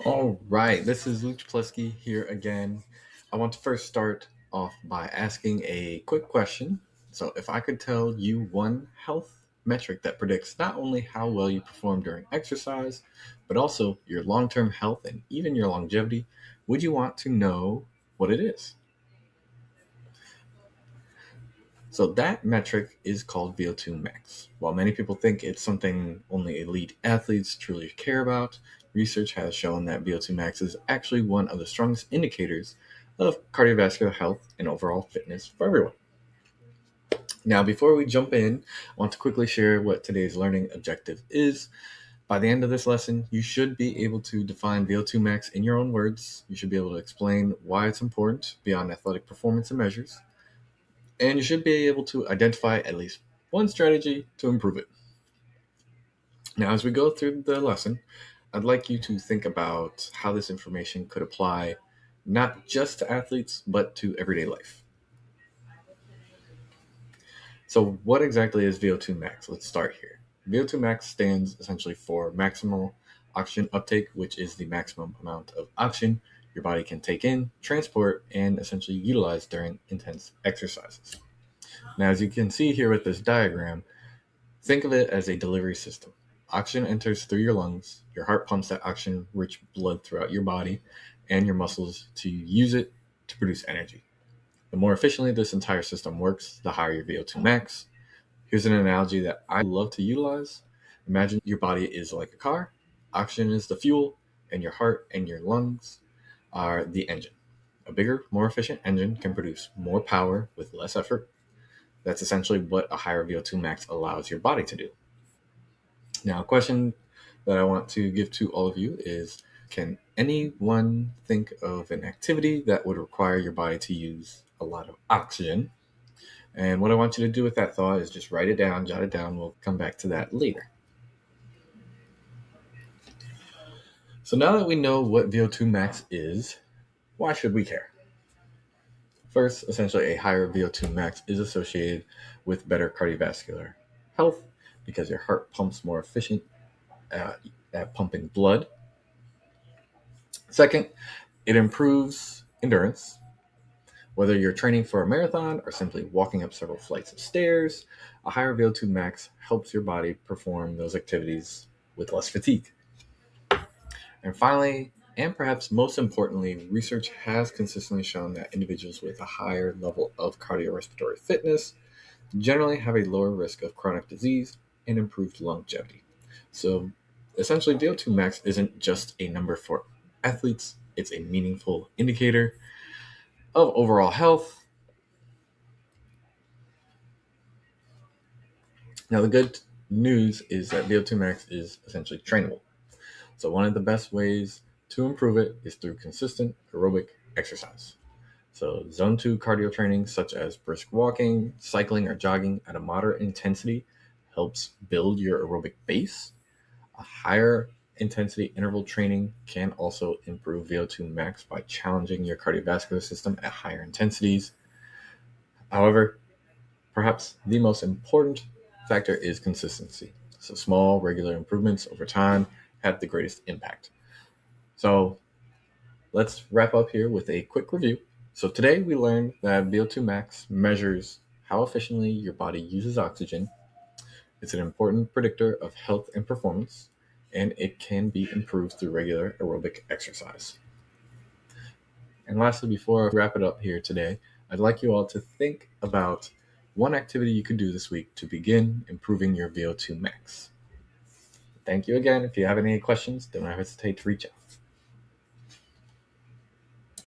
All right, this is Luke Plesky here again. I want to first start off by asking a quick question. So, if I could tell you one health metric that predicts not only how well you perform during exercise, but also your long term health and even your longevity, would you want to know what it is? So that metric is called VO2 max. While many people think it's something only elite athletes truly care about, research has shown that VO2 max is actually one of the strongest indicators of cardiovascular health and overall fitness for everyone. Now, before we jump in, I want to quickly share what today's learning objective is. By the end of this lesson, you should be able to define VO2 max in your own words. You should be able to explain why it's important beyond athletic performance and measures, and you should be able to identify at least one strategy to improve it. Now, as we go through the lesson, I'd like you to think about how this information could apply not just to athletes, but to everyday life. So, what exactly is VO2 max? Let's start here. VO2 max stands essentially for maximal oxygen uptake, which is the maximum amount of oxygen your body can take in, transport, and essentially utilize during intense exercises. Now, as you can see here with this diagram, think of it as a delivery system. Oxygen enters through your lungs, your heart pumps that oxygen rich blood throughout your body and your muscles to use it to produce energy. The more efficiently this entire system works, the higher your VO2 max. Here's an analogy that I love to utilize. Imagine your body is like a car, oxygen is the fuel, and your heart and your lungs are the engine. A bigger, more efficient engine can produce more power with less effort. That's essentially what a higher VO2 max allows your body to do. Now, a question that I want to give to all of you is, can anyone think of an activity that would require your body to use a lot of oxygen? And what I want you to do with that thought is just write it down, jot it down. We'll come back to that later. So now that we know what VO2 max is, why should we care? First, essentially, a higher VO2 max is associated with better cardiovascular health because your heart pumps more efficient at pumping blood. Second, it improves endurance. Whether you're training for a marathon or simply walking up several flights of stairs, a higher VO2 max helps your body perform those activities with less fatigue. And finally, and perhaps most importantly, research has consistently shown that individuals with a higher level of cardiorespiratory fitness generally have a lower risk of chronic disease and improved longevity. So essentially, VO2 max isn't just a number for athletes, it's a meaningful indicator of overall health. Now, the good news is that VO2 max is essentially trainable. So, one of the best ways to improve it is through consistent aerobic exercise. So, zone 2 cardio training, such as brisk walking, cycling, or jogging at a moderate intensity, helps build your aerobic base. A higher intensity interval training can also improve VO2 max by challenging your cardiovascular system at higher intensities. However, perhaps the most important factor is consistency. So, small, regular improvements over time have the greatest impact. So, let's wrap up here with a quick review. So, today we learned that VO2 max measures how efficiently your body uses oxygen. It's an important predictor of health and performance, and it can be improved through regular aerobic exercise. And lastly, before I wrap it up here today, I'd like you all to think about one activity you could do this week to begin improving your VO2 max. Thank you again. If you have any questions, don't hesitate to reach out.